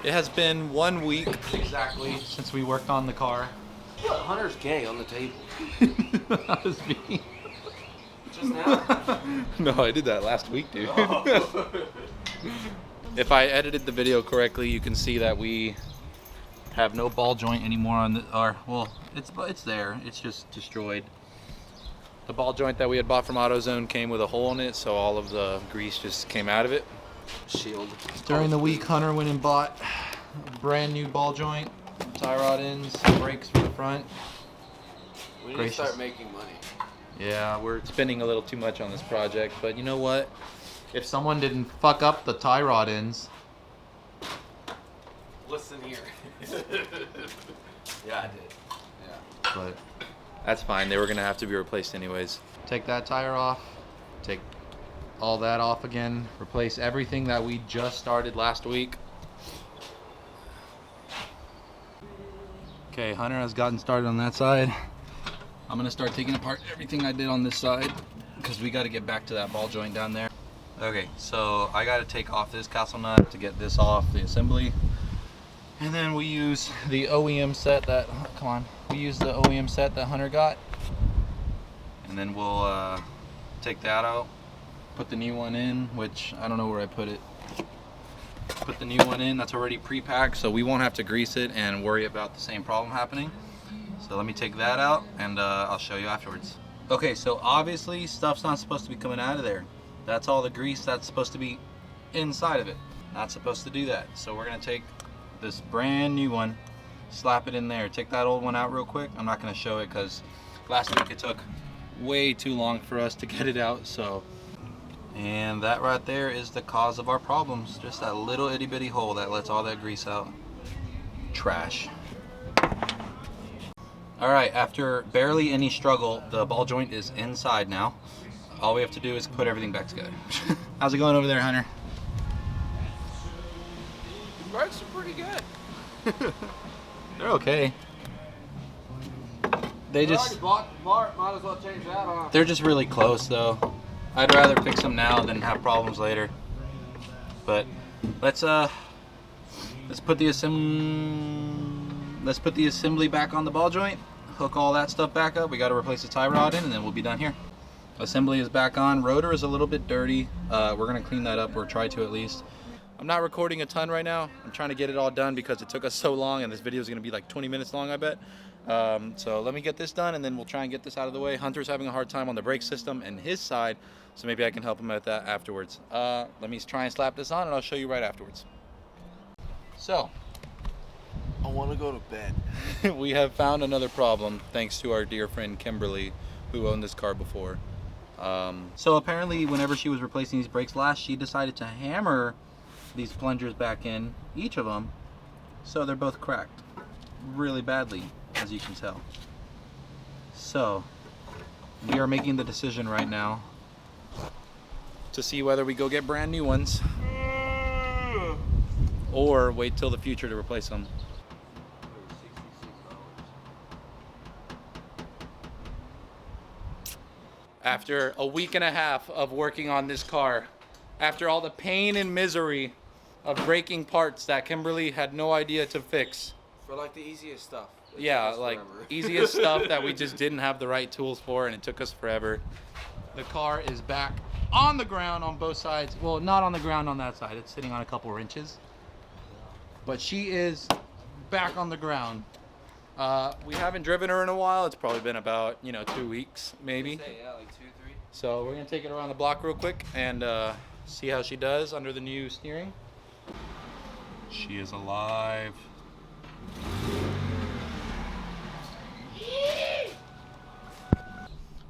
It has been 1 week exactly since we worked on the car. What? Hunter's gay on the table. That was me. Just now? No, I did that last week, dude. Oh. If I edited the video correctly, you can see that we have no ball joint anymore on the, well, it's there. It's just destroyed. The ball joint that we had bought from AutoZone came with a hole in it, so all of the grease just came out of it. Shield. During the week, Hunter went and bought a brand new ball joint, tie rod ends, brakes for the front. We need to start making money. Yeah, we're spending a little too much on this project, but you know what? If someone didn't fuck up the tie rod ends. Listen here. Yeah, I did. Yeah. But that's fine. They were going to have to be replaced anyways. Take that tire off. Take all that off again. Replace everything that we just started last week. Okay, Hunter has gotten started on that side. I'm going to start taking apart everything I did on this side because we got to get back to that ball joint down there. Okay, so I got to take off this castle nut to get this off the assembly. And then we use the OEM set that, come on, we use the OEM set that Hunter got. And then we'll take that out, put the new one in, which I don't know where I put it. Put the new one in, that's already pre-packed, so we won't have to grease it and worry about the same problem happening. So let me take that out and I'll show you afterwards. Okay, so obviously stuff's not supposed to be coming out of there. That's all the grease that's supposed to be inside of it. Not supposed to do that. So we're gonna take this brand new one, slap it in there. Take that old one out real quick. I'm not gonna show it because last week it took way too long for us to get it out. So, and that right there is the cause of our problems. Just that little itty bitty hole that lets all that grease out. Trash. All right, after barely any struggle, the ball joint is inside now. All we have to do is put everything back together. How's it going over there, Hunter? The brakes are pretty good. They're okay. They just, bought the part, might as well change that on. they're just really close though. I'd rather fix them now than have problems later. But let's put the assembly back on the ball joint. Hook all that stuff back up. We got to replace the tie rod in, and then we'll be done here. Assembly is back on. Rotor is a little bit dirty. We're gonna clean that up, or try to at least. I'm not recording a ton right now. I'm trying to get it all done because it took us so long, and this video is gonna be like 20 minutes long, I bet. So let me get this done, and then we'll try and get this out of the way. Hunter's having a hard time on the brake system and his side, so maybe I can help him with that afterwards. Let me try and slap this on, and I'll show you right afterwards. So, I want to go to bed. we have found another problem thanks to our dear friend Kimberly, who owned this car before. So apparently whenever she was replacing these brakes last, she decided to hammer these plungers back in, each of them, so they're both cracked really badly, as you can tell. So we are making the decision right now to see whether we go get brand new ones or wait till the future to replace them. After a week and a half of working on this car, after all the pain and misery of breaking parts that Kimberly had no idea to fix. For like the easiest stuff. Yeah, like easiest stuff that we just didn't have the right tools for, and it took us forever. The car is back on the ground on both sides. Well, not on the ground on that side. It's sitting on a couple wrenches. But she is back on the ground. We haven't driven her in a while. It's probably been about, 2 weeks, maybe. Yeah, like 2, 3. So we're gonna take it around the block real quick and see how she does under the new steering. She is alive.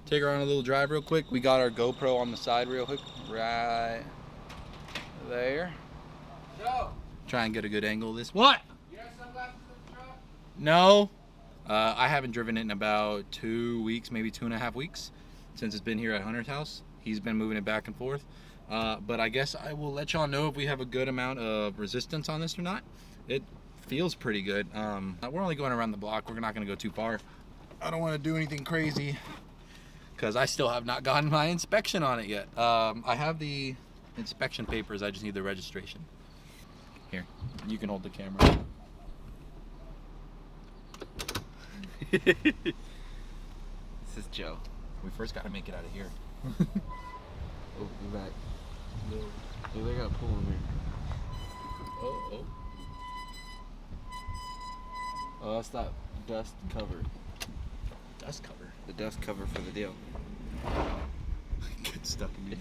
Take her on a little drive real quick. We got our GoPro on the side real quick, right there. Joe, Try and get a good angle of this. What? you have sunglasses in the truck? No. I haven't driven it in about 2 weeks, maybe 2.5 weeks, since it's been here at Hunter's house. He's been moving it back and forth. But I guess I will let y'all know if we have a good amount of resistance on this or not. It feels pretty good. We're only going around the block. We're not going to go too far. I don't want to do anything crazy because I still have not gotten my inspection on it yet. I have the inspection papers. I just need the registration. Here, you can hold the camera. This is Joe. We first got to make it out of here. Oh, you're back. No. Dude, they got a pool in here. Oh. Oh, that's that dust cover. Dust cover. The dust cover for the deal. Get stuck in me.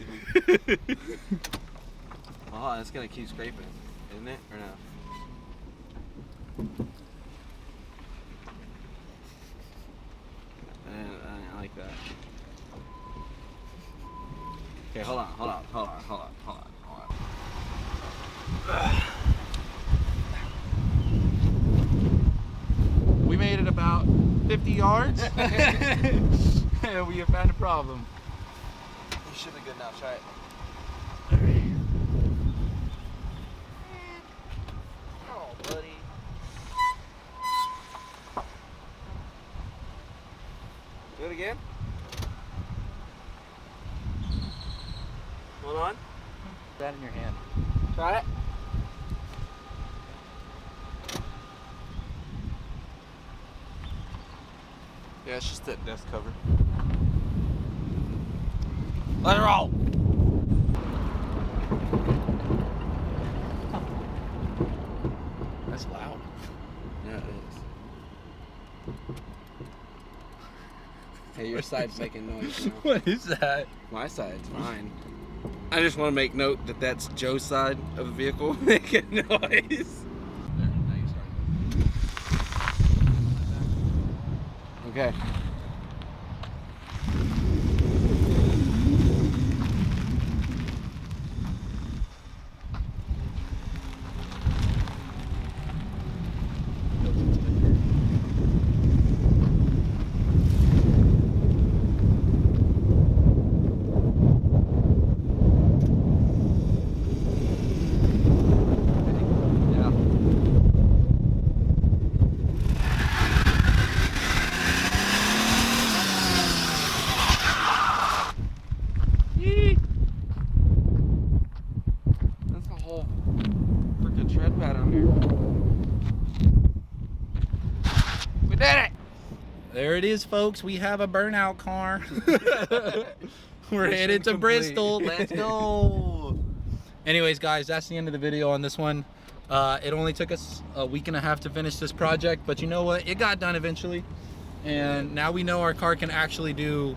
Oh, it's gonna keep scraping, isn't it? Or no? I didn't like that. Okay, hold on. We made it about 50 yards. And we have found a problem. You should be good now. Try it. Oh, buddy. Do it again. Hold on. Put that in your hand. Try it. Yeah, it's just that dust cover. Let it roll. That's loud. Yeah, it is. Hey, your side's making noise now. What is that? My side's fine. I just want to make note that that's Joe's side of the vehicle making noise. There, now you start. Okay. That's the whole freaking tread pad on here. We did it! There it is, folks. We have a burnout car. We're Mission headed to complete. Bristol. Let's go. Anyways, guys, that's the end of the video on this one. It only took us a week and a half to finish this project, but you know what? It got done eventually. And now we know our car can actually do,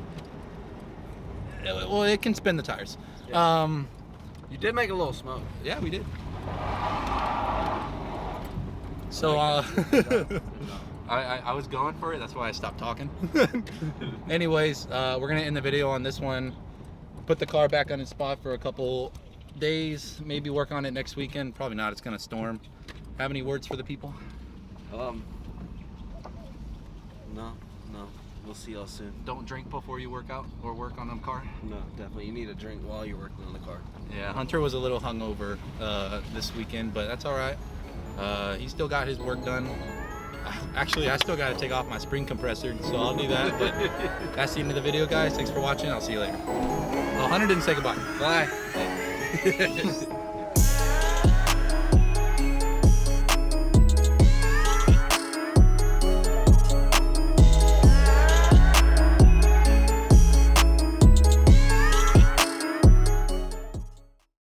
well, it can spin the tires. Yeah. You did make a little smoke. Yeah, we did. So, I was going for it. That's why I stopped talking. Anyways, we're going to end the video on this one. Put the car back on its spot for a couple days. Maybe work on it next weekend. Probably not. It's going to storm. Have any words for the people? No. We'll see y'all soon. Don't drink before you work out or work on a car. No, definitely. You need a drink while you're working on the car. Yeah, Hunter was a little hungover this weekend, but that's all right. He still got his work done. Actually, I still got to take off my spring compressor, so I'll do that. But that's the end of the video, guys. Thanks for watching. I'll see you later. Oh, Hunter didn't say goodbye. Bye.